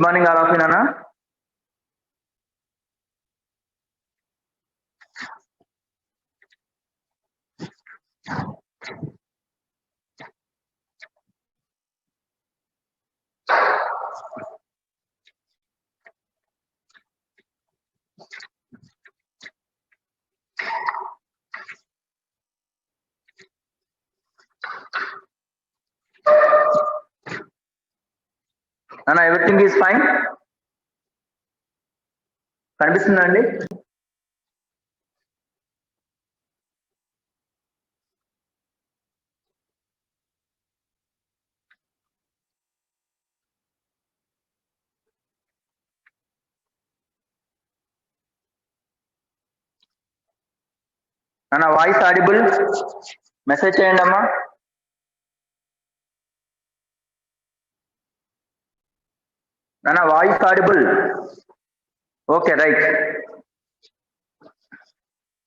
morning, all of you, Nana. Nana, everything is fine. కనిపిస్తుందండి? నన్న voice audible? Message చేయండి అమ్మా. నన్న voice audible? Okay, right.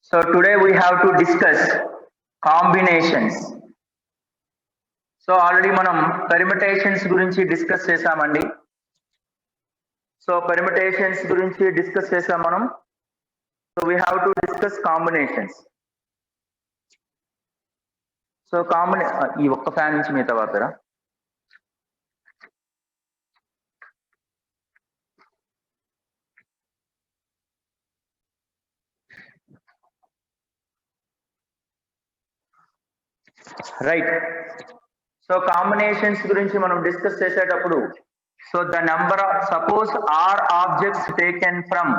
So today we have to discuss combinations. So already మనం permutations గురించి discuss చేసామండి. So permutations గురించి discuss చేసాం మనం. So we have to discuss combinations. So ఈ ఒక్క ఫ్యాన్ నుంచి మిగతా వాపరా. రైట్. సో కాంబినేషన్స్ గురించి మనం డిస్కస్ చేసేటప్పుడు so the number of suppose r objects taken from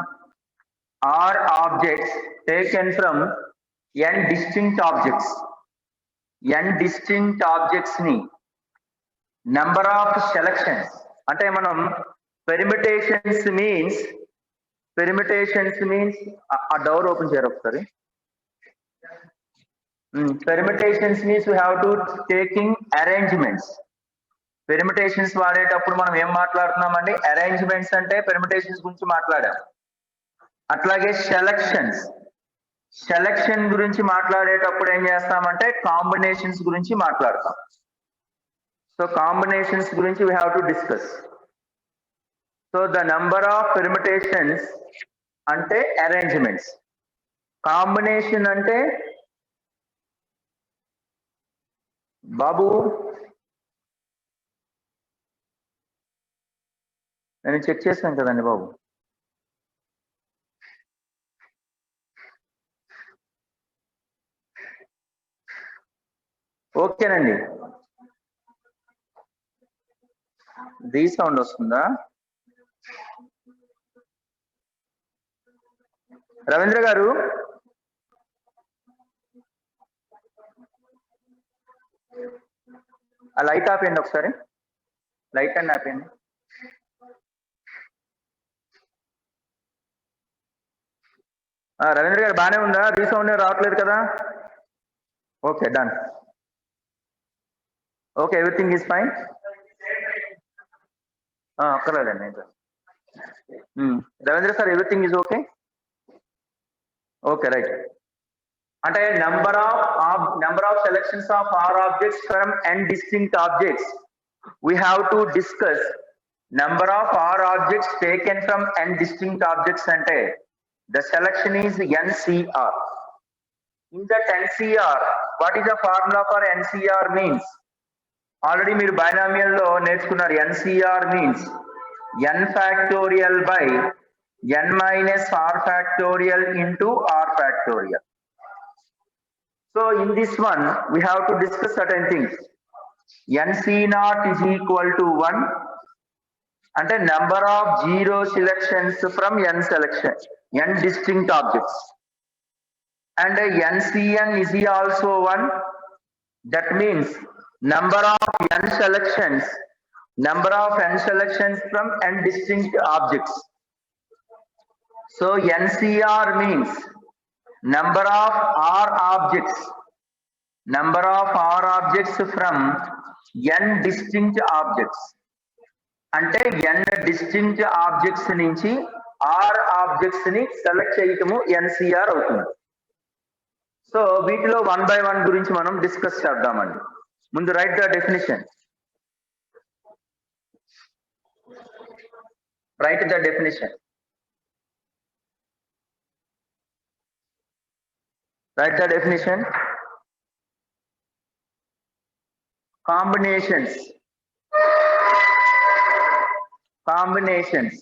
n distinct objects ని నెంబర్ ఆఫ్ సెలక్షన్స్ అంటే మనం పెరిమిటేషన్స్ మీన్స్ ఆ డోర్ ఓపెన్ చేయరు ఒకసారి. Permutations means we have to taking arrangements. Permutations వాడేటప్పుడు మనం ఏం మాట్లాడుతున్నామండి? అరేంజ్మెంట్స్ అంటే పెర్మిటేషన్స్ గురించి మాట్లాడాం. అట్లాగే సెలక్షన్ గురించి మాట్లాడేటప్పుడు ఏం చేస్తామంటే కాంబినేషన్స్ గురించి మాట్లాడతాం. సో కాంబినేషన్స్ గురించి we have to discuss. So the number of permutations అంటే అరేంజ్మెంట్స్. కాంబినేషన్ అంటే బాబు నేను చెక్ చేశాను కదండి బాబు. ఓకేనండి. రీ సౌండ్ వస్తుందా? రవీంద్ర గారు ఆ లైట్ ఆపేయండి ఒకసారి. లైట్ అండ్ ఆపేయండి. రవీంద్ర గారు బాగానే ఉందా? రీసౌండ్ రావట్లేదు కదా? Okay, done. Okay, everything is fine. అక్కర్లేదండి. Ravindra sir, everything is okay? Okay, right. అంటే number of selections of R objects from n distinct objects. We have to discuss number of R objects taken from n distinct objects ante the selection is NCR. In that NCR, what is the formula for NCR means? Already మీరు binomial లో నేర్చుకున్నారు. NCR means n factorial by n minus r factorial into r factorial. So in this one we have to discuss certain things. NC0 is equal to 1 అంటే number of zero selections from n distinct objects, and NCN is also 1. That means number of n selections from n distinct objects. So NCR means number of R objects from n distinct objects. అంటే n distinct objects నుంచి r objects ని select చేయటము NCR అవుతుంది. So వీటిలో 1 by 1 గురించి మనం discuss చేద్దామండి. ముందు right the definition. Write the definition. Write the definition. Combinations. Combinations.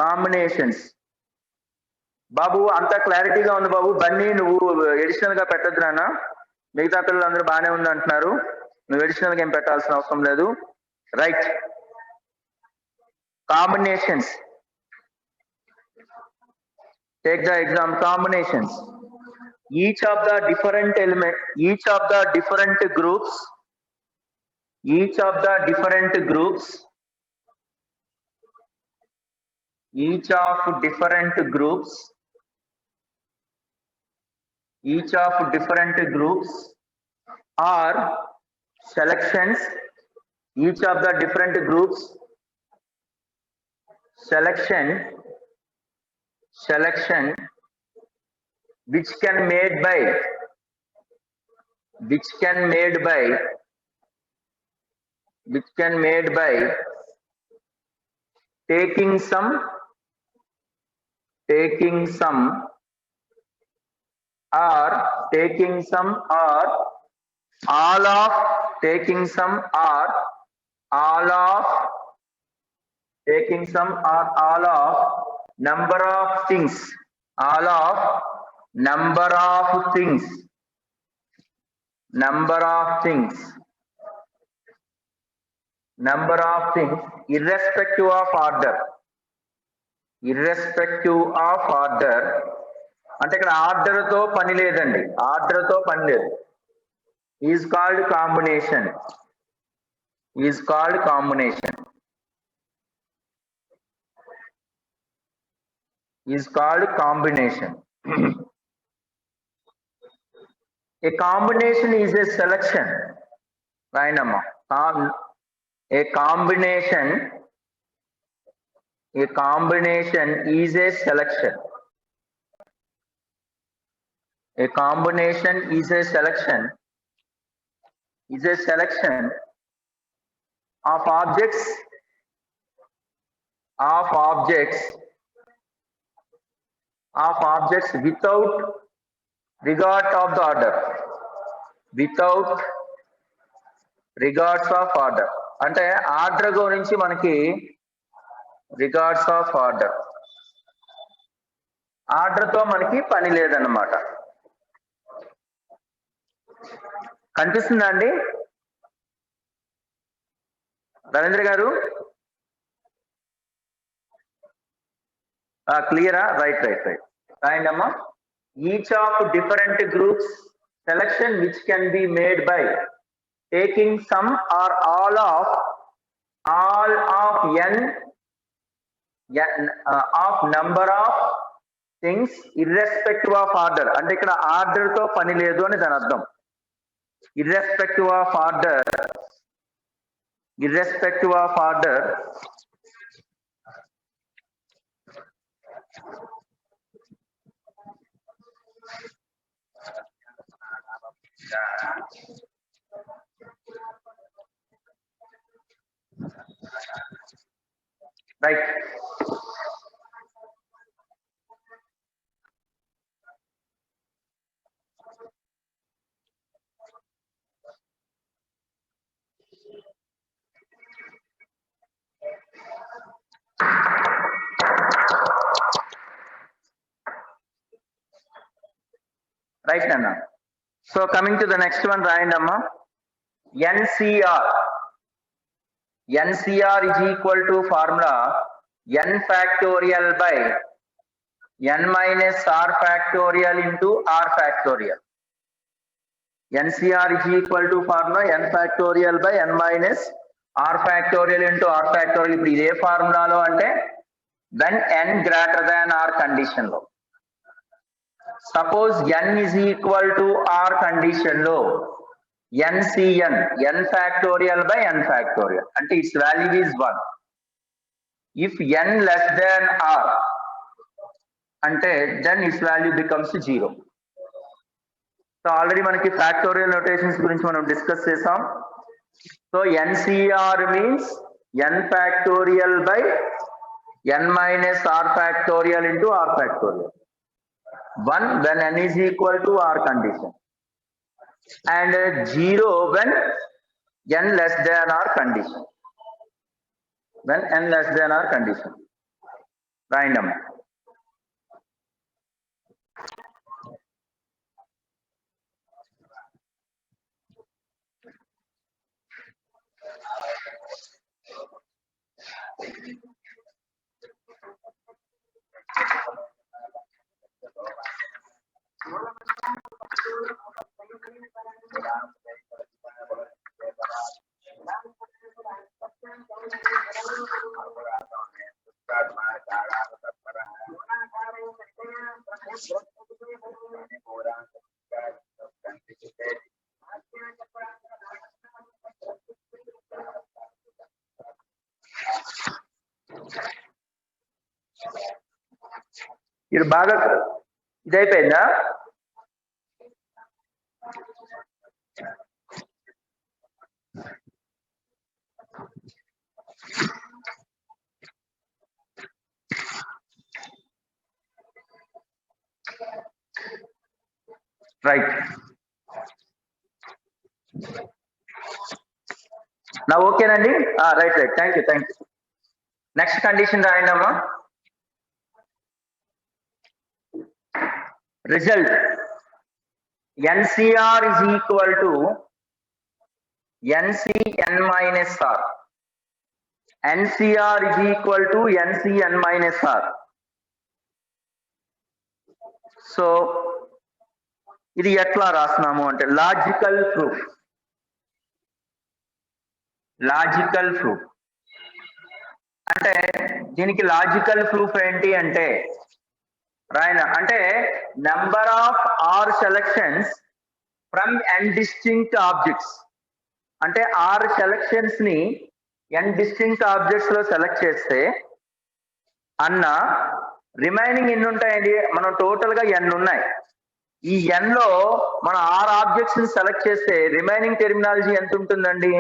Combinations. బాబు అంత క్లారిటీగా ఉంది బాబు. బన్నీ నువ్వు ఎడిషనల్ గా పెట్టద్దు నాన్న. మిగతా పిల్లలు అందరూ బాగానే ఉంది అంటున్నారు. నువ్వు ఎడిషనల్ గా ఏం పెట్టాల్సిన అవసరం లేదు. Right. Combinations. Take the exam. Combinations. Each of the different element, each of the different groups, each of the different groups, each of different groups, each of different groups are selections. Each of the different groups selection which can made by taking some or all of number of things, irrespective of order. అంటే ఇక్కడ order తో పని లేదండి. is called combination. A combination is a selection. Rainamma. A combination is a selection. A combination is a selection of objects without regard of the order. అంటే order గురించి మనకి regards of order తో మనకి పని లేదన్నమాట. కనిపిస్తుందా అండి రవీంద్ర గారు? క్లియరా? రైట్. రాయండమ్మా. Each of different groups selection which can be made by taking some or all of n of number of things irrespective of order. అంటే ఇక్కడ ఆర్డర్ తో పని లేదు అని దాని అర్థం. irrespective of order right. Right, Nana. So coming to the next one, Rayandamma. NCR is equal to formula n factorial by n minus r factorial into r factorial. NCR is equal to formula n factorial by n minus r factorial into r factorial. ఇప్పుడు ఇదే ఫార్ములాలో అంటే when n greater than r condition లో. Suppose n is equal to r condition లో NCN n factorial by n factorial అంటే its value is 1. If n less than r అంటే then its value becomes 0. So already మనకి factorial notations గురించి మనం discuss చేసాం. So NCR means n factorial by n minus r factorial into r factorial. 1 when n is equal to r condition, and 0 when n less than r condition. When n less than r condition. Random. ఇది బాగా ఇదైపోయిందా? Right. Now okay Nandi? Right. Thank you. Next condition రాయండమ్మా. Result NCR is equal to NCN minus R. NCR is equal to NCN minus R. So ఇది ఎట్లా రాస్తున్నాము అంటే logical proof. అంటే దీనికి logical proof ఏంటి అంటే రాయన అంటే number of r selections from n distinct objects. అంటే ఆర్ సెలక్షన్స్ ని n డిస్టింక్ట్ ఆబ్జెక్ట్స్ లో సెలెక్ట్ చేస్తే అన్న రిమైనింగ్ ఎన్ని ఉంటాయండి? మనం టోటల్ గా n ఉన్నాయి. ఈ n లో మనం ఆర్ ఆబ్జెక్ట్స్ ని సెలెక్ట్ చేస్తే రిమైనింగ్ టెర్మినాలజీ ఎంత ఉంటుందండి?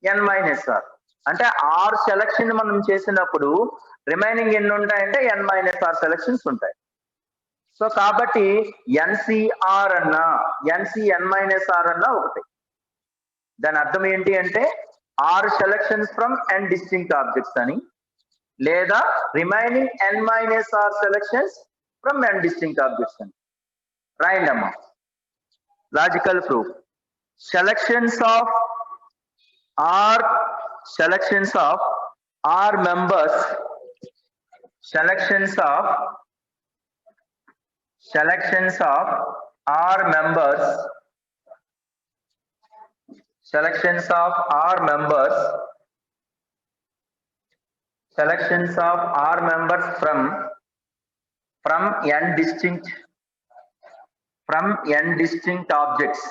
n minus r. అంటే ఆర్ సెలక్షన్ మనం చేసినప్పుడు రిమైనింగ్ ఎన్ని ఉంటాయంటే n మైనస్ ఆర్ సెలక్షన్స్ ఉంటాయి. సో కాబట్టి ఎన్సిఆర్ అన్నా ఎన్సిఎన్ మైనస్ ఆర్ అన్నా ఒకటి. దాని అర్థం ఏంటి అంటే r selections from n distinct objects అని, లేదా remaining n minus r selections from n distinct objects అని రాయండి అమ్మా. Logical proof selections of r members selections of R members from n distinct objects.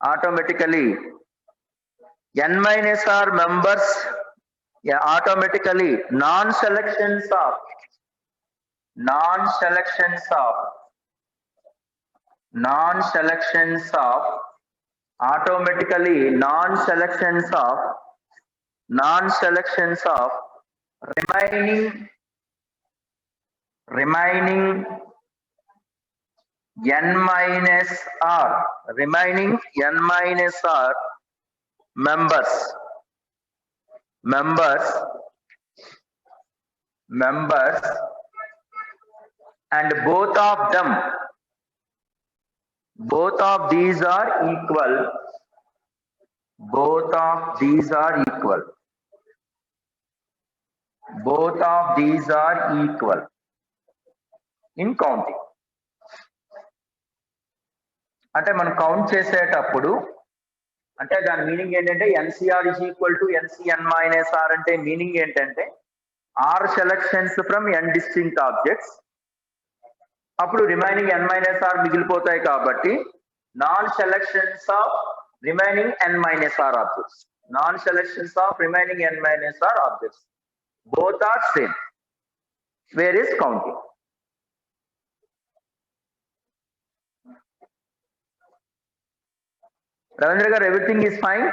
automatically n minus r members automatically non-selections of remaining n minus r members and both of these are equal. Both of these are equal in counting. అంటే మనం count చేసేటప్పుడు అంటే దాని meaning ఏంటంటే NCR is equal to NCN minus r అంటే meaning ఏంటంటే r selections from n distinct objects, అప్పుడు remaining n minus r మిగిలిపోతాయి. కాబట్టి non-selections of remaining n minus r objects. Non-selections of remaining n minus r objects. Both are same. Where is counting? Ravindra gar, everything is fine?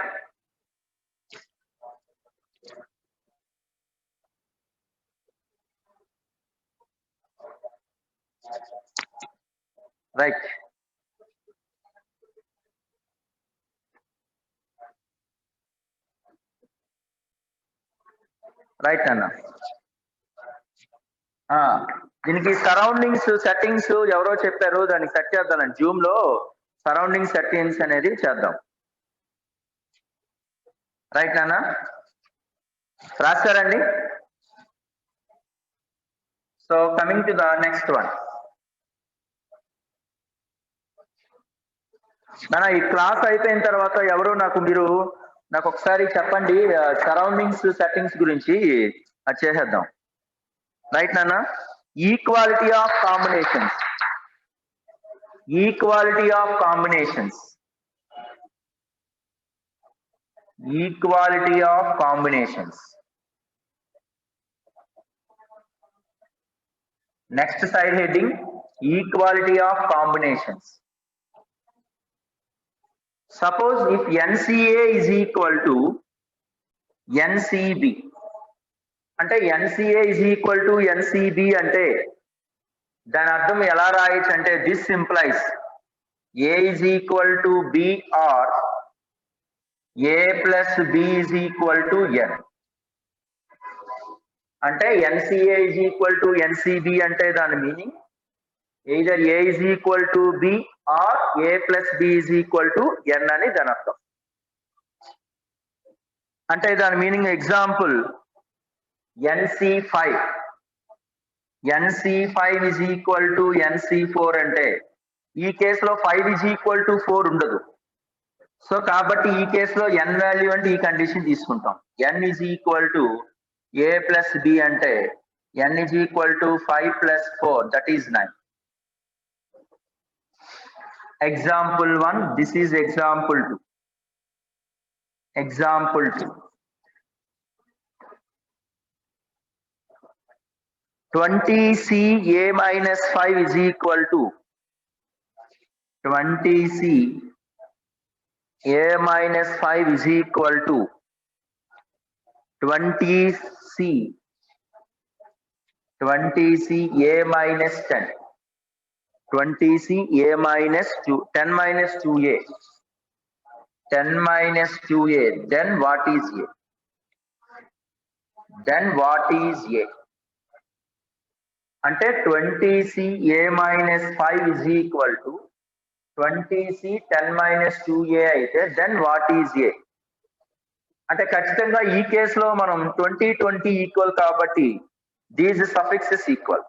Right. Right, Anna. దీనికి surroundings settings ఎవరో చెప్పారు, దానికి set చేద్దాం. Zoom లో surrounding settings అనేది చేద్దాం. Right నాన్న, రాస్తారండి. So coming to the next one. నాన్న, ఈ క్లాస్ అయిపోయిన తర్వాత ఎవరు నాకు ఒకసారి చెప్పండి సరౌండింగ్స్ సెట్టింగ్స్ గురించి, అది చేసేద్దాం. రైట్ నాన్న. Equality of combinations. Equality of combinations. Equality of combinations. Next side heading, equality of combinations. Suppose if NCA is equal to NCB, అంటే NCA is equal to NCB అంటే దాని అర్థం ఎలా రాయొచ్చు అంటే, this implies A is equal to B or A plus B is equal to N. అంటే NCA is equal to NCB అంటే దాని meaning either A is equal to B or A plus B is equal to N అని దాని అర్థం. అంటే దాని meaning example NC5 is equal to NC4 అంటే ఈ కేసులో 5 is equal to 4 ఉండదు. సో కాబట్టి ఈ కేసులో n వాల్యూ అంటే ఈ కండిషన్ తీసుకుంటాం. n is equal to A plus B అంటే n is equal to 5 plus 4, that is 9. Example 1, this is example 2. Example 2. 20C A minus 5 is equal to 20C A minus 5 is equal to 20C A minus 10. 20C A minus 2, 10 minus 2A. 10 minus 2A. Then what is A? Then what is A? అంటే 20C A minus 5 is equal to 20C 10 minus 2A అయితే then what is A? అంటే ఖచ్చితంగా ఈ కేసులో మనం 20 equal కాబట్టి these suffixes equal.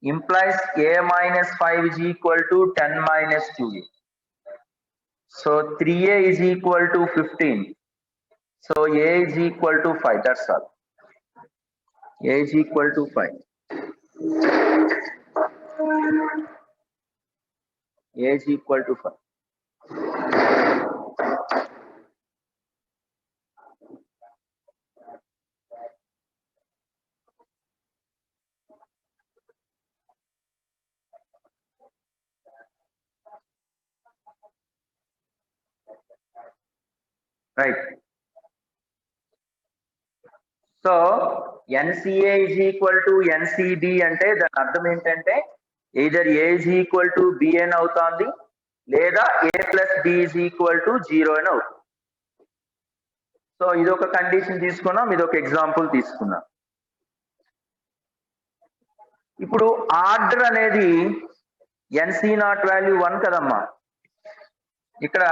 Implies A minus 5 is equal to 10 minus 2A. So 3A is equal to 15. So A is equal to 5. That's all. A is equal to 5. A is equal to 5. Right. So NCA is equal to NCB అంటే దాని అర్థం ఏంటంటే either A is equal to B అని అవుతుంది, లేదా A plus B is equal to 0 అని అవుతుంది. So ఇది ఒక కండిషన్ తీసుకున్నాం, ఇది ఒక ఎగ్జాంపుల్ తీసుకున్నాం. ఇప్పుడు ఆర్డర్ అనేది NC0 వాల్యూ 1 కదమ్మా, ఇక్కడ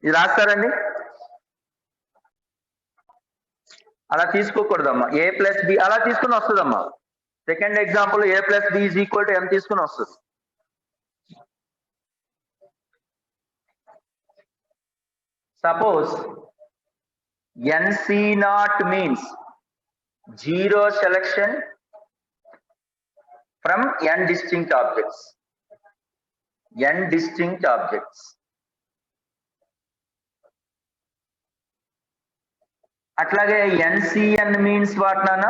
ఇది రాస్తారండి. అలా తీసుకోకూడదమ్మా. A plus B అలా తీసుకుని వస్తుందమ్మా. Second example A plus B is equal to M తీసుకుని వస్తుంది. Suppose NC0 means 0 selection from n distinct objects. n distinct objects. అట్లాగే NCN మీన్స్ వాట్ నాన్న?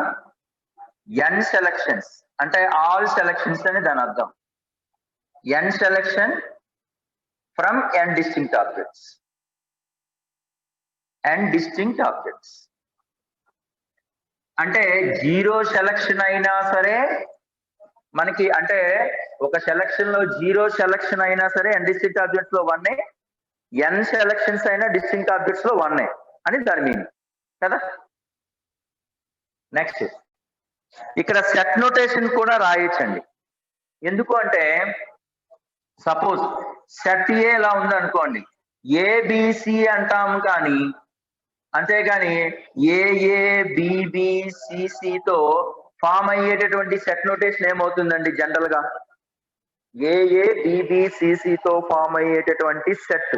n సెలక్షన్స్ అంటే ఆల్ సెలక్షన్స్ అని దాని అర్థం. n selection from n distinct objects. n distinct objects అంటే 0 selection అయినా సరే మనకి, అంటే ఒక సెలక్షన్ లో 0 సెలక్షన్ అయినా సరే n distinct objects లో 1 n సెలక్షన్స్ అయినా distinct objects లో 1 అని దాని మీనింగ్ కదా. నెక్స్ట్ ఇక్కడ సెట్ నోటేషన్ కూడా రాయొచ్చండి. ఎందుకు అంటే సపోజ్ సెట్ ఏ ఇలా ఉంది అనుకోండి, ఏబిసి అంటాము కానీ అంతేగాని ఏఏబిబిసిసితో ఫామ్ అయ్యేటటువంటి సెట్ నోటేషన్ ఏమవుతుందండి? జనరల్ గా ఏఏబిబిసిసితో ఫామ్ అయ్యేటటువంటి సెట్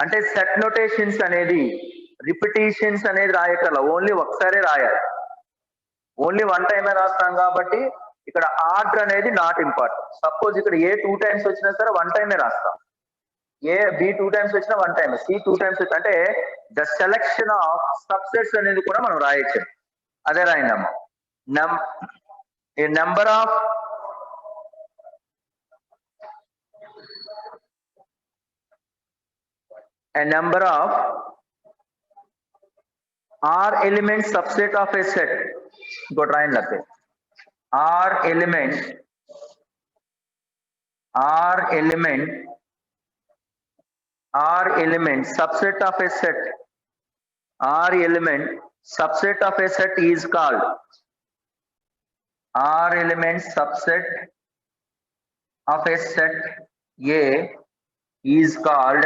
అంటే సెట్ నోటేషన్స్ అనేది రిపిటీషన్స్ అనేది రాయకల, ఓన్లీ ఒకసారి రాయాలి, ఓన్లీ వన్ టైమే రాస్తాం కాబట్టి ఇక్కడ ఆర్డర్ అనేది నాట్ ఇంపార్టెంట్. సపోజ్ ఇక్కడ ఏ 2 టైమ్స్ వచ్చినా సరే 1 టైమే రాస్తాం, ఏ బి 2 టైమ్స్ వచ్చినా 1 టైమ్, సి 2 టైమ్స్ అంటే ద సెలక్షన్ ఆఫ్ సబ్సెట్స్ అనేది కూడా మనం రాయొచ్చు. అదే రాయిందమ్మా. Number of R elements subset of a set. Go try and look it. R element subset of a set. R element subset of a set is called. R element subset of a set A is called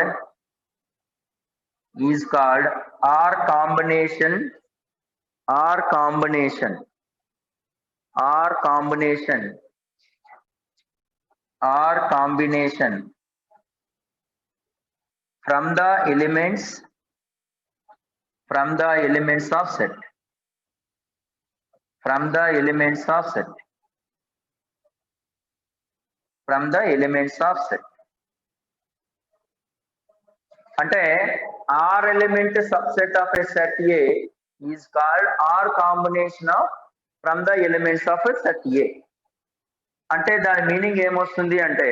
R combination from the elements of set. From the elements of set. అంటే R element subset of a set A is called R combination of from the elements of a set A. అంటే దాని meaning ఏమొస్తుంది అంటే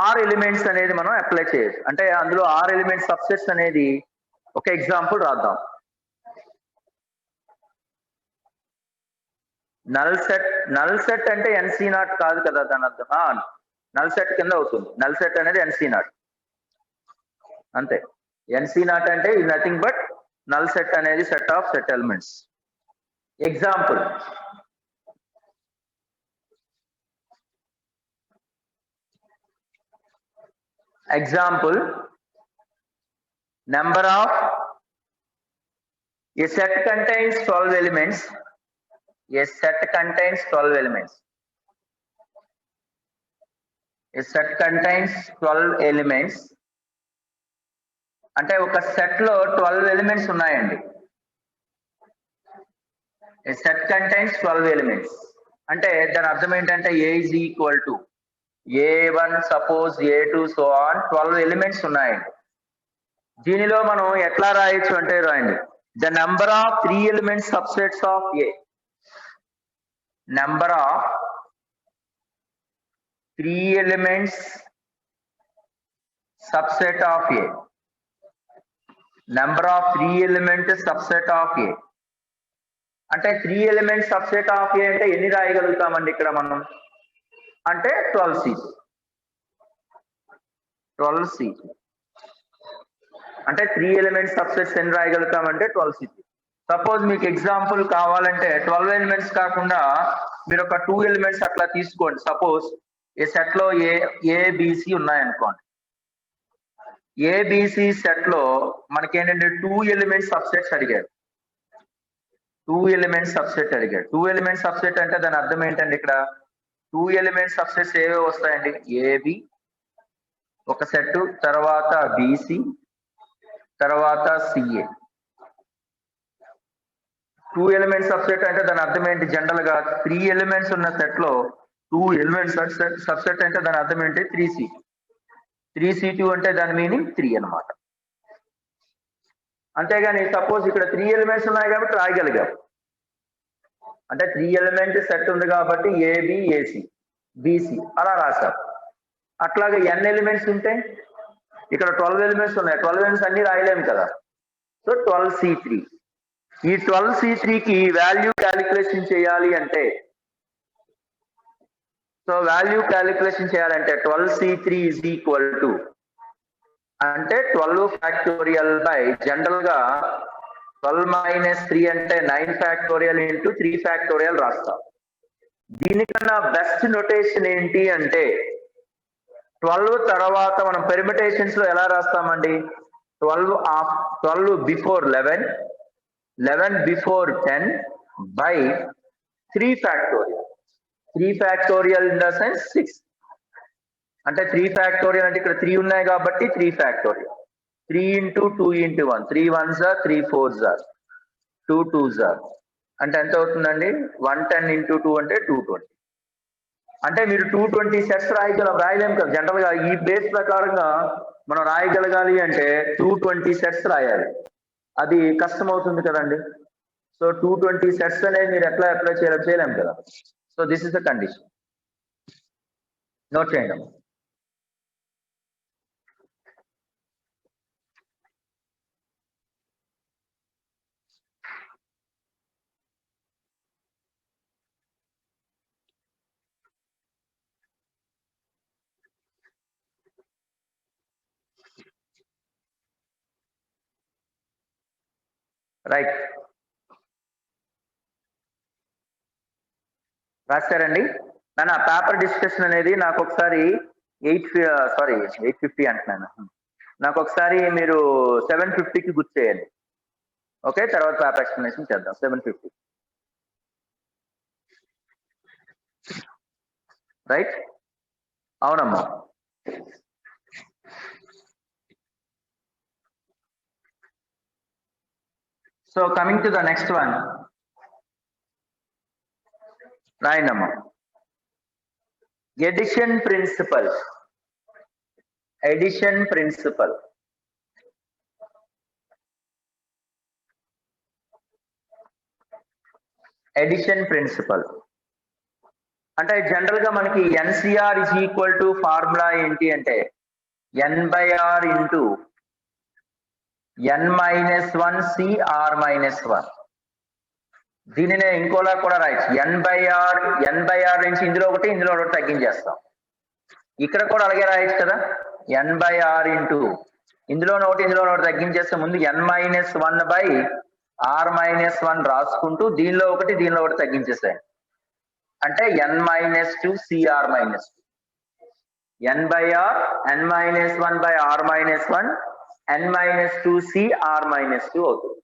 R elements అనేది మనం apply చేయొచ్చు. అంటే అందులో R ఎలిమెంట్ సబ్సెట్స్ అనేది ఒక ఎగ్జాంపుల్ రాద్దాం. నల్ సెట్ అంటే NC0 కాదు కదా దాని అర్థం. నల్ సెట్ కింద అవుతుంది. నల్ సెట్ అనేది NC0 అంతే. NC0 అంటే ఇది నథింగ్ బట్ నల్ సెట్ అనేది set of set elements. Example number of a set contains 12 elements. A set contains 12 elements. A set contains 12 elements. అంటే ఒక సెట్ లో 12 ఎలిమెంట్స్ ఉన్నాయండి. A set contains 12 elements. అంటే దాని అర్థం ఏంటంటే A is equal to A1 suppose A2 so on 12 elements ఉన్నాయండి. దీనిలో మనం ఎట్లా రాయొచ్చు అంటే రాయండి, the number of 3 elements subsets of A. Number of 3 elements subset of A. Number of 3 element subset of A అంటే 3 ఎలిమెంట్ సబ్సెట్ ఆఫ్ A అంటే ఎన్ని రాయగలుగుతామండి ఇక్కడ మనం అంటే 12C. అంటే 3 ఎలిమెంట్స్ సబ్సెట్స్ ఎన్ని రాయగలుగుతామంటే 12C. సపోజ్ మీకు ఎగ్జాంపుల్ కావాలంటే 12 ఎలిమెంట్స్ కాకుండా మీరు ఒక 2 ఎలిమెంట్స్ అట్లా తీసుకోండి. సపోజ్ ఈ సెట్ లో ABC ఉన్నాయనుకోండి. ABC సెట్ లో మనకి ఏంటంటే 2 ఎలిమెంట్స్ సబ్సెట్స్ అడిగారు. 2 ఎలిమెంట్స్ సబ్సెట్ అడిగాడు. 2 ఎలిమెంట్స్ సబ్సెట్ అంటే దాని అర్థం ఏంటంటే ఇక్కడ 2 ఎలిమెంట్స్ సబ్సెట్స్ ఏవే వస్తాయండి, AB ఒక సెట్, తర్వాత BC, తర్వాత CA. 2 ఎలిమెంట్స్ సబ్సెట్ అంటే దాని అర్థం ఏంటి, జనరల్ గా 3 ఎలిమెంట్స్ ఉన్న సెట్ లో 2 ఎలిమెంట్ సబ్సెట్ అంటే దాని అర్థం ఏంటి 3C2 3C2 అంటే దాని మీనింగ్ 3 అన్నమాట. అంతేగాని సపోజ్ ఇక్కడ 3 ఎలిమెంట్స్ ఉన్నాయి కాబట్టి రాయగలిగాం, అంటే 3 ఎలిమెంట్ సెట్ ఉంది కాబట్టి ఏబి ఏసి బిసి అలా రాశాం. అట్లాగే n ఎలిమెంట్స్ ఉంటే ఇక్కడ 12 ఎలిమెంట్స్ ఉన్నాయి, 12 ఎలిమెంట్స్ అన్ని రాయలేము కదా. సో 12C3 ఈ 12C3కి వాల్యూ క్యాలిక్యులేషన్ చేయాలి అంటే, సో వాల్యూ క్యాలిక్యులేషన్ చేయాలంటే 12C3 ఈజ్ ఈక్వల్ టు అంటే 12 ఫ్యాక్టోరియల్ బై జనరల్ గా 12 మైనస్ 3 అంటే 9 ఫ్యాక్టోరియల్ ఇంటూ 3 ఫ్యాక్టోరియల్ రాస్తాం. దీనికన్నా బెస్ట్ నొటేషన్ ఏంటి అంటే 12 తర్వాత మనం పెర్మిటేషన్స్ లో ఎలా రాస్తామండి, 12 before 11 11 before 10 by 3 factorial 3 factorial in the sense 6 అంటే 3 ఫ్యాక్టోరియల్ అంటే ఇక్కడ 3 ఉన్నాయి కాబట్టి 3 factorial 3 into 2 into 1 3 1s are 3 4s are 2 2s are అంటే ఎంత అవుతుందండి 110 ఇంటూ 2 అంటే 220. అంటే మీరు 220 సెట్స్ రాయలేము కదా, జనరల్ గా ఈ బేస్ ప్రకారంగా మనం రాయగలగాలి అంటే 220 సెట్స్ రాయాలి, అది కష్టం అవుతుంది కదండి. సో 220 సెట్స్ అనేది మీరు ఎట్లా అప్లై చేయలేము కదా. So this is the condition, note చేయండి. రైట్, రాస్తారండి. నా పేపర్ డిస్కషన్ అనేది నాకు ఒకసారి 850 అంటున్నాను, నాకు ఒకసారి మీరు 750కి గుర్తు చేయండి. ఓకే, తర్వాత పేపర్ ఎక్స్ప్లెనేషన్ చేద్దాం. 750 రైట్, అవునమ్మా. So coming to the next one, రాయండమ్మా. Addition principle, addition principle addition principle అంటే జనరల్ గా మనకి N C R is equal to formula ఏంటి అంటే n/r ఇంటూ n-1 CR-1. దీనినే ఇంకోలా కూడా రాయొచ్చు, n/r నుంచి ఇందులో ఒకటి తగ్గించేస్తాం. ఇక్కడ కూడా అలాగే రాయొచ్చు కదా, n/r ఇంటూ ఇందులో ఒకటి తగ్గించేస్తే ముందు n-1 బై r-1 రాసుకుంటూ దీనిలో ఒకటి తగ్గించేస్తాయి, అంటే n-2 CR-2 n/r n-1 by r-1 n-2 CR-2 అవుతుంది.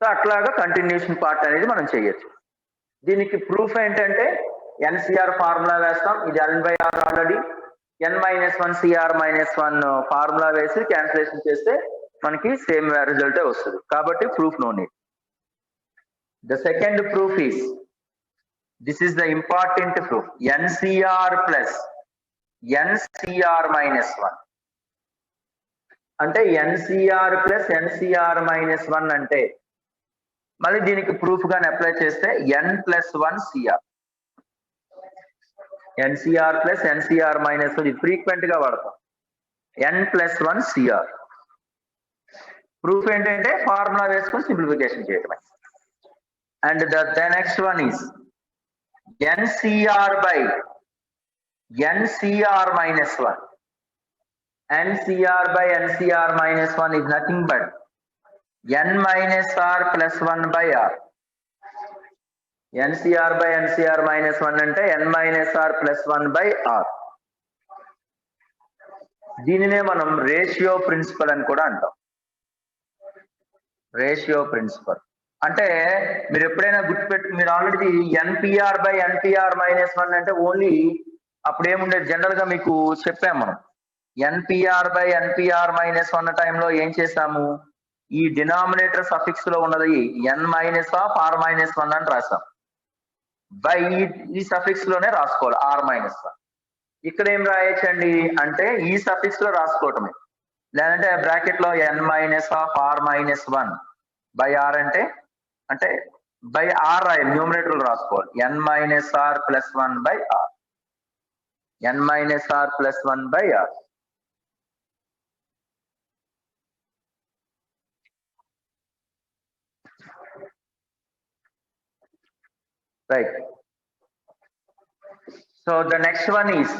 సో అట్లాగా కంటిన్యూషన్ పార్ట్ అనేది మనం చేయొచ్చు. దీనికి ప్రూఫ్ ఏంటంటే ఎన్సిఆర్ ఫార్ములా వేస్తాం, ఇది n/r already n-1 CR-1 formula వేసి క్యాన్సిలేషన్ చేస్తే మనకి సేమ్ రిజల్టే వస్తుంది, కాబట్టి proof no need. The second proof is, this is the important proof, NCR plus NCR-1 అంటే NCR ప్లస్ NCR-1 అంటే మళ్ళీ దీనికి ప్రూఫ్ గాని అప్లై చేస్తే n+1 CR, NCR plus NCR-1 ఇది ఫ్రీక్వెంట్ గా వాడతాం, n+1 CR. ప్రూఫ్ ఏంటంటే ఫార్ములా వేసుకొని సింప్లిఫికేషన్ చేయటమే. And the next one is NCR by NCR-1. NCR by NCR-1 is nothing but n-r plus 1 by r. NCR by NCR-1 అంటే n-r plus 1 by r. దీనినే మనం ratio principal అని కూడా అంటాం. Ratio principal అంటే మీరు ఎప్పుడైనా గుర్తుపెట్టు, మీరు ఆల్రెడీ NPR by NPR-1 అంటే ఓన్లీ అప్పుడు ఏముండేది, జనరల్ గా మీకు చెప్పాము మనం, NPR by NPR-1 టైంలో ఏం చేసాము, ఈ డినామినేటర్ సఫిక్స్ లో ఉన్నది n-r-1 అని రాసాం. బై ఈ సఫిక్స్ లోనే రాసుకోవాలి ఆర్ మైనస్ వన్. ఇక్కడ ఏం రాయొచ్చండి అంటే ఈ సఫిక్స్ లో రాసుకోవటమే, లేదంటే బ్రాకెట్ లో N minus of R minus one by R అంటే బై ఆర్ రాయాలి, న్యూమరేటర్ రాసుకోవాలి N minus R plus one by R, N minus R plus one by R. Right. So the next one is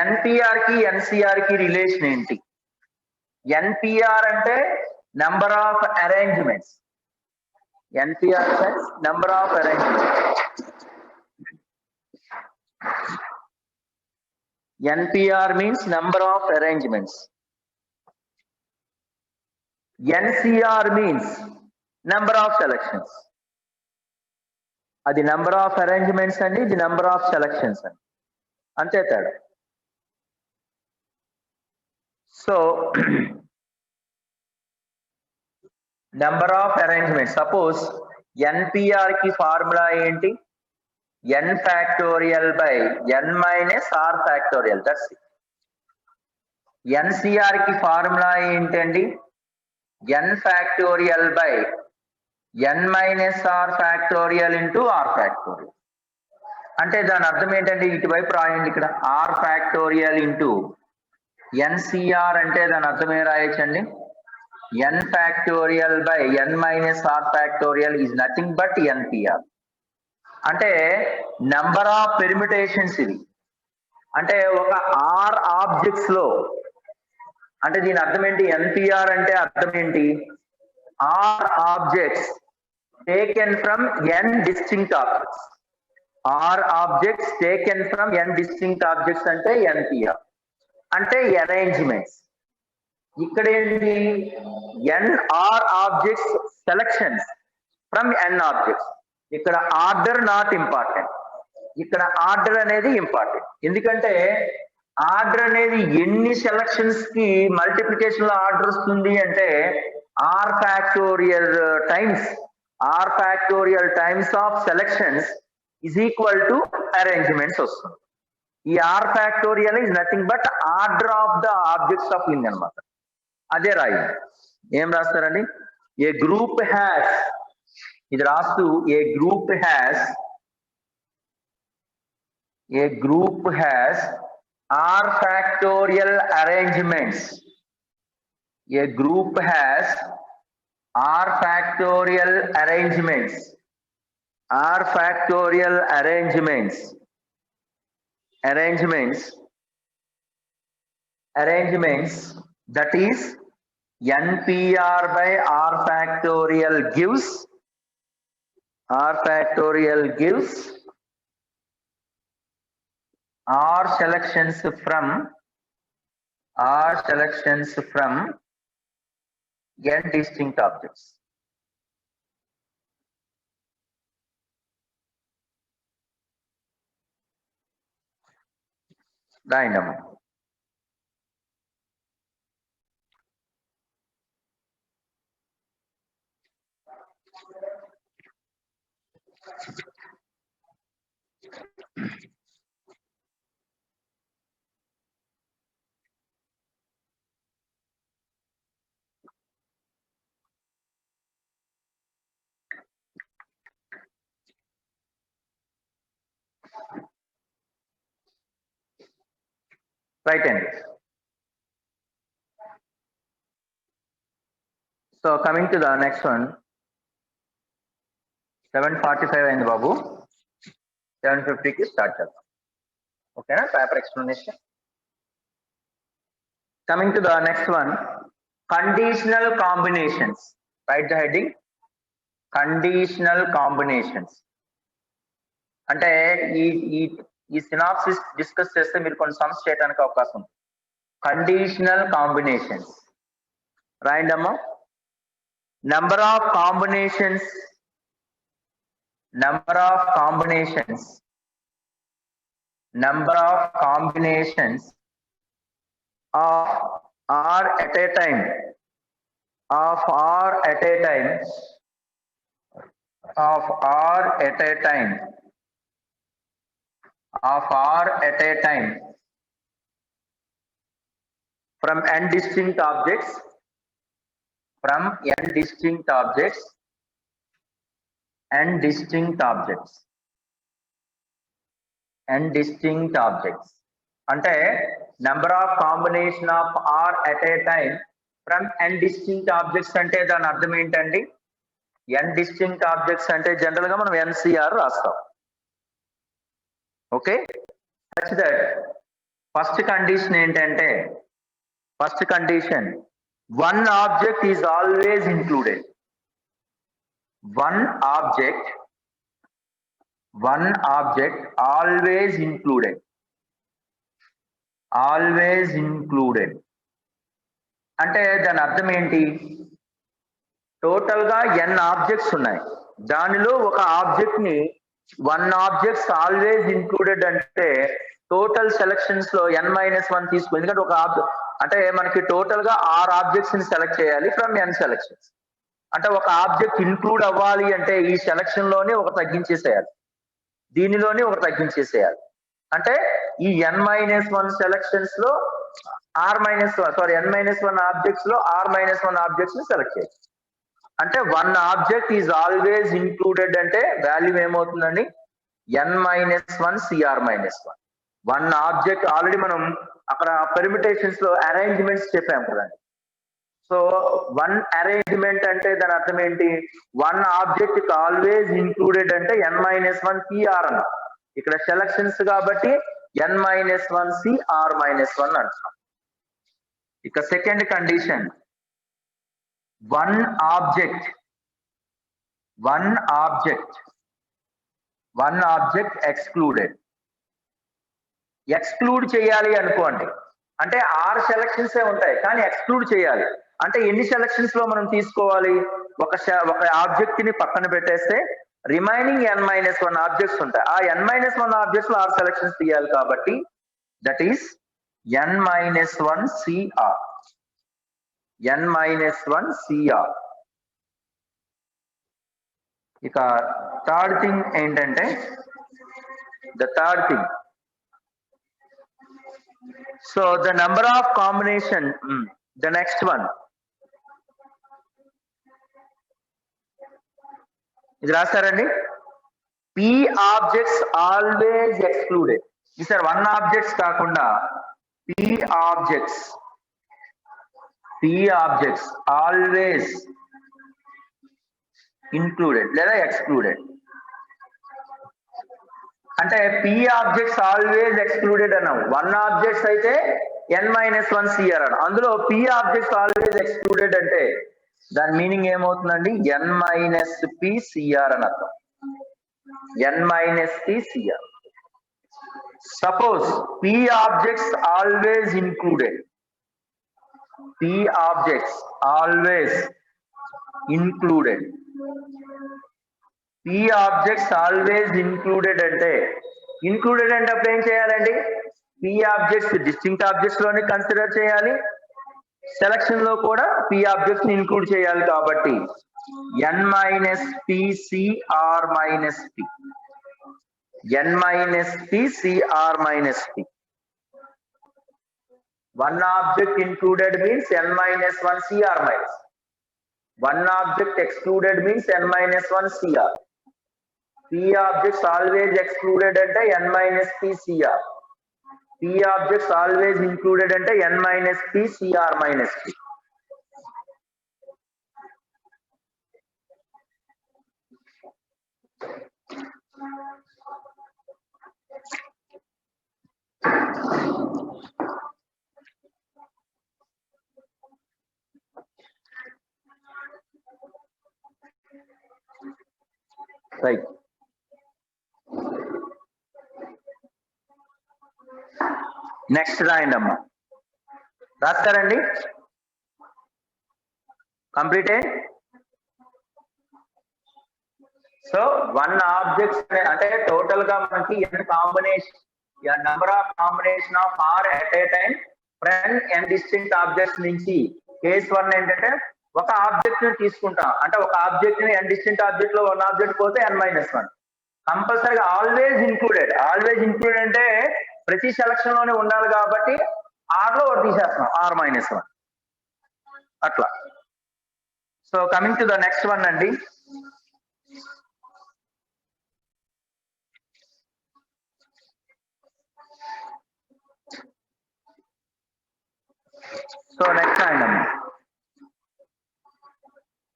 N P R కి N C R కి relation ఏంటి? N P R అంటే number of arrangements, N P R sets number of arrangements, N P R means number of arrangements, N C R means number of selections. అది number of arrangements అండి, ఇది number of selections అండి, అంతే తేడా. So number of arrangement, suppose NPR కి formula ఏంటి? N factorial by n minus r factorial, that's it. NCR కి formula ఏంటండి? N factorial by n minus r factorial into r factorial. అంటే దాని అర్థం ఏంటంటే ఇటువైపు రాయండి, ఇక్కడ ఆర్ ఫ్యాక్టోరియల్ ఇంటూ ఎన్సిఆర్ అంటే దాని అర్థం ఏం రాయొచ్చండి? N factorial by n minus r factorial is nothing but NPR. అంటే నెంబర్ ఆఫ్ పెర్మిటేషన్స్ ఇది. అంటే ఒక ఆర్ ఆబ్జెక్ట్స్ లో, అంటే దీని అర్థం ఏంటి? ఎన్పిఆర్ అంటే అర్థం ఏంటి? R objects taken from n distinct objects, r objects taken from n distinct objects అంటే ఎన్పిఆర్. అంటే అరేంజ్మెంట్స్. ఇక్కడ ఏంటి? N r objects selections from n objects. ఇక్కడ ఆర్డర్ నాట్ ఇంపార్టెంట్, ఇక్కడ ఆర్డర్ అనేది ఇంపార్టెంట్. ఎందుకంటే ఆర్డర్ అనేది ఎన్ని సెలక్షన్స్ కి మల్టిప్లికేషన్ లో ఆర్డర్ వస్తుంది అంటే r factorial times of selections is equal to arrangements వస్తుంది. ఈ r factorial is nothing but order of the objects of in అనమాట. అదే రాయి. ఏం రాస్తారండి? ఏ గ్రూప్ హ్యాస్, ఇది రాస్తూ a group has r factorial arrangements, a group has r factorial arrangements, r factorial arrangements that is npr by r factorial gives r selections from n distinct objects. Dynamo. Right hand. So coming to the next one, 7:45 అయింది బాబు, 7:50కి start చేద్దాం. ఓకేనా? Paper explanation. Coming to the next one, conditional combinations. Write the heading, conditional combinations. అంటే ఈ synopsis discuss చేస్తే మీరు కొన్ని sums చేయడానికి అవకాశం ఉంది. కండిషనల్ కాంబినేషన్స్ రాయండి అమ్మా. Number of combinations of r at a time of R at a time from n distinct objects అంటే number of combination of r at a time from n distinct objects అంటే దాని అర్థం ఏంటండి? N distinct objects అంటే general గా మనం NCR రాస్తాం. Okay, such that first condition ఏంటంటే, first condition one object is always included. one object always included అంటే దాని అర్థం ఏంటి? టోటల్ గా n ఆబ్జెక్ట్స్ ఉన్నాయి, దానిలో ఒక ఆబ్జెక్ట్ ని వన్ ఆబ్జెక్ట్స్ ఆల్వేస్ ఇంక్లూడెడ్ అంటే టోటల్ సెలక్షన్స్ లో n-1 తీసుకో. ఎందుకంటే ఒక ఆబ్జెక్ట్ అంటే మనకి టోటల్ గా 6 ఆబ్జెక్ట్స్ ని సెలెక్ట్ చేయాలి ఫ్రమ్ n సెలక్షన్స్. అంటే ఒక ఆబ్జెక్ట్ ఇంక్లూడ్ అవ్వాలి అంటే ఈ సెలక్షన్ లోనే ఒక తగ్గించేసేయాలి, దీనిలోనే ఒక తగ్గించేసేయాలి. అంటే ఈ n-1 సెలక్షన్స్ లో n-1 ఆబ్జెక్ట్స్ లో r-1 ఆబ్జెక్ట్స్ ని సెలెక్ట్ చేయాలి. అంటే one object is always included అంటే వాల్యూ ఏమవుతుందండి? n-1 cr-1. One object already మనం అక్కడ పెర్మిటేషన్స్ లో అరేంజ్మెంట్స్ చెప్పాం కదండి. సో వన్ అరేంజ్మెంట్ అంటే దాని అర్థం ఏంటి? వన్ ఆబ్జెక్ట్ ఆల్వేస్ ఇంక్లూడెడ్ అంటే n-1 cr అన్న. ఇక్కడ సెలక్షన్స్ కాబట్టి n-1 cr-1 అంటున్నాం. ఇక second condition, one object exclude చేయాలి అనుకోండి. అంటే 6 సెలక్షన్స్ ఉంటాయి కానీ ఎక్స్క్లూడ్ చేయాలి అంటే ఎన్ని సెలక్షన్స్ లో మనం తీసుకోవాలి? ఒక ఆబ్జెక్ట్ ని పక్కన పెట్టేస్తే రిమైనింగ్ n-1 ఆబ్జెక్ట్స్ ఉంటాయి. ఆ n-1 ఆబ్జెక్ట్స్ లో 6 సెలక్షన్స్ తీయాలి కాబట్టి దట్ ఈస్ n-1 cr. ఇక థర్డ్ థింగ్ ఏంటంటే, so the number of combination, the next one, ఇది రాస్తారండి. p objects always excluded. ఈసారి వన్ ఆబ్జెక్ట్స్ కాకుండా p objects ఆల్వేస్ ఇంక్లూడెడ్ లేదా ఎక్స్క్లూడెడ్. అంటే p ఆబ్జెక్ట్స్ ఆల్వేస్ ఎక్స్క్లూడెడ్ అన్నాం. వన్ ఆబ్జెక్ట్స్ అయితే n-1 cr అన్నాం. అందులో p ఆబ్జెక్ట్స్ ఆల్వేస్ ఎక్స్క్లూడెడ్ అంటే దాని మీనింగ్ ఏమవుతుందండి? n-p cr అని అర్థం. n-p cr. Suppose p objects always included, p objects always included అంటే అప్పుడు ఏం చేయాలండి? p ఆబ్జెక్ట్స్ డిస్టింక్ట్ ఆబ్జెక్ట్స్ లోనే కన్సిడర్ చేయాలి, సెలక్షన్ లో కూడా p ఆబ్జెక్ట్స్ ని ఇంక్లూడ్ చేయాలి. కాబట్టి n-p cr-p. One object included means n-1 cr-. One object excluded means n-1 cr. p objects always excluded అంటే n-p cr. p objects always included అంటే n-p cr-p. Right. Next రాయండి అమ్మా. రాస్తారండి? Completed. So one objects అంటే total గా మనకి number of combination of r at a time from n distinct objects నుంచి case 1 ఏంటంటే ఒక ఆబ్జెక్ట్ ని తీసుకుంటాం. అంటే ఒక ఆబ్జెక్ట్ ని n డిస్టింక్ట్ ఆబ్జెక్ట్ లో వన్ ఆబ్జెక్ట్ పోతే n-1. కంపల్సరీగా ఆల్వేస్ ఇంక్లూడెడ్ అంటే ప్రతి సెలక్షన్ లోనే ఉండాలి కాబట్టి ఆర్ లో ఒకటి తీసేస్తున్నాం R-1 అట్లా. So coming to the next one అండి. So next item,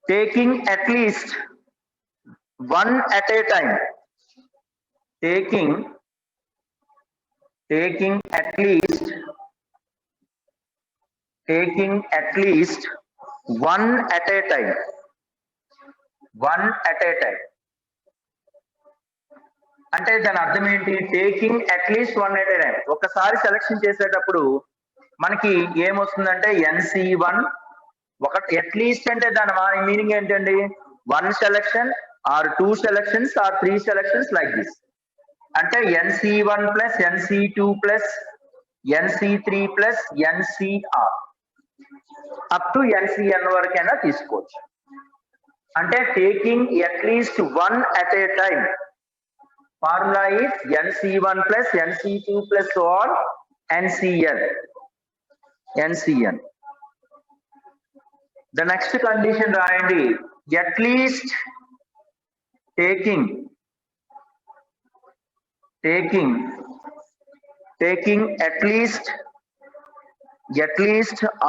taking at least one at a time. Taking at least one at a time. One at a time. అంటే దాని అర్థం ఏంటి? Taking at least one at a time. ఒకసారి selection చేసేటప్పుడు మనకి ఏమొస్తుందంటే NC1 ఒక అట్లీస్ట్ అంటే దాని మీనింగ్ ఏంటండి? 1 selection r 2 selections r 3 selections like this. అంటే NC1 plus NC2 plus NC3 plus NCR up to NCN వరకైనా తీసుకోవచ్చు. అంటే taking at least one at a time. Formula is NC1 plus NC2 plus so on NCN. The next condition రాయండి, at least taking at least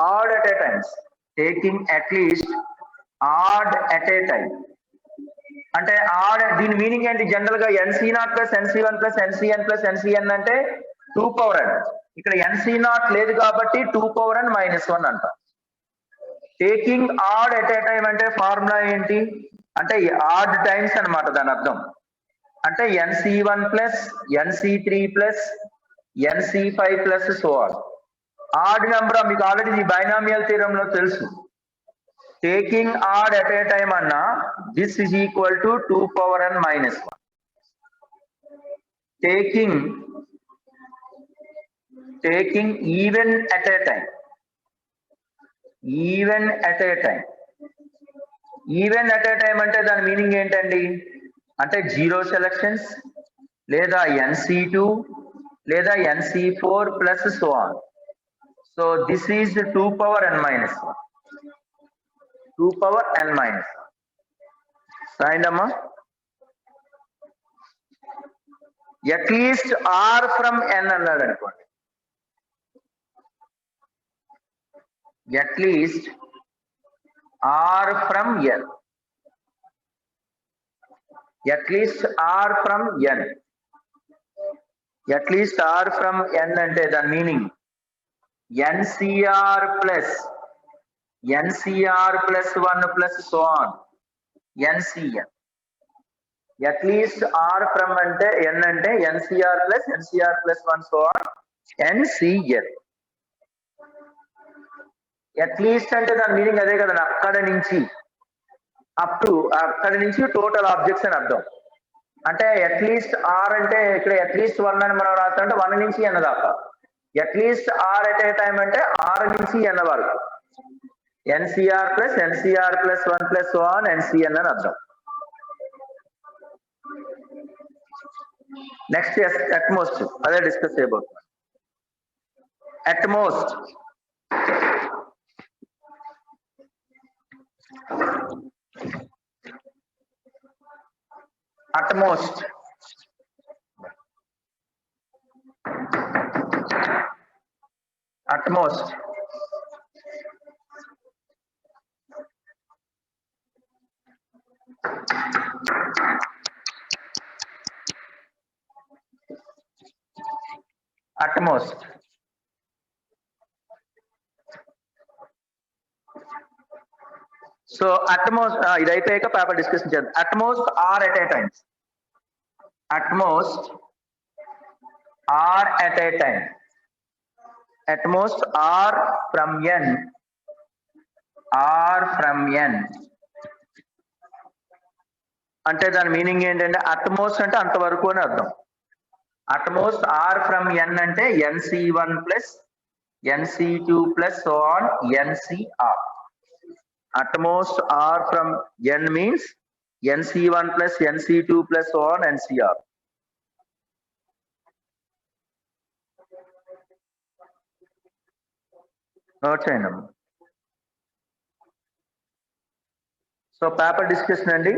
odd at a time. Taking at least odd at a time. అంటే add దీని meaning ఏంటి? General గా NC0 plus NC1 plus NCN plus NCN అంటే 2 power n. ఇక్కడ NC0 లేదు కాబట్టి 2 power n minus 1 అంట. Taking odd at a time అంటే ఫార్ములా ఏంటి? అంటే ఆడ్ టైమ్స్ అన్నమాట దాని అర్థం. అంటే NC1 plus NC3 plus NC5 plus so on. Odd number మీకు ఆల్రెడీ ఈ బైనామియల్ థీరం లో తెలుసు. Taking odd at a time అన్నా this is equal to 2 power n minus 1. Taking even at a time. Even at a time అంటే దాని meaning ఏంటండి? అంటే 0 selections లేదా NC2 లేదా NC4 plus so on. So this is 2 power n minus 1. 2 power n minus 1. రాయండి అమ్మా. At least R from N అన్నాడు అనుకోండి. At least R from N. At least R from N. At least R from N అంటే దాని meaning NCR plus 1 plus so on NCN. At least R from అంటే N అంటే NCR plus 1 so on NCN. At least అంటే దాని meaning అదే కదండి, అక్కడ నుంచి అప్ టు, అక్కడ నుంచి టోటల్ ఆబ్జెక్ట్స్ అని అర్థం. అంటే అట్లీస్ట్ ఆర్ అంటే ఇక్కడ అట్లీస్ట్ 1 అని మనం రాస్తామంటే 1 నుంచి n దాకా. At least r at a time అంటే 6 నుంచి n వరకు. NCR plus 1 plus so on NCN అని అర్థం. నెక్స్ట్ అట్మోస్ట్, అదే డిస్కస్ చేయబోతున్నాం. అట్మోస్ట్ సో అట్మోస్ట్ ఇది అయిపోయాక పేపర్ డిస్కషన్ చేద్దాం. At most r at a times. At most r at a time. At most r from N. అంటే దాని మీనింగ్ ఏంటంటే అట్మోస్ట్ అంటే అంతవరకు అని అర్థం. అట్మోస్ట్ ఆర్ ఫ్రమ్ N అంటే NC1 plus NC2 plus so on NCR. Utmost R from N means NC1 plus NC2 plus so on NCR. Note చేయండి. So paper discussion అండి.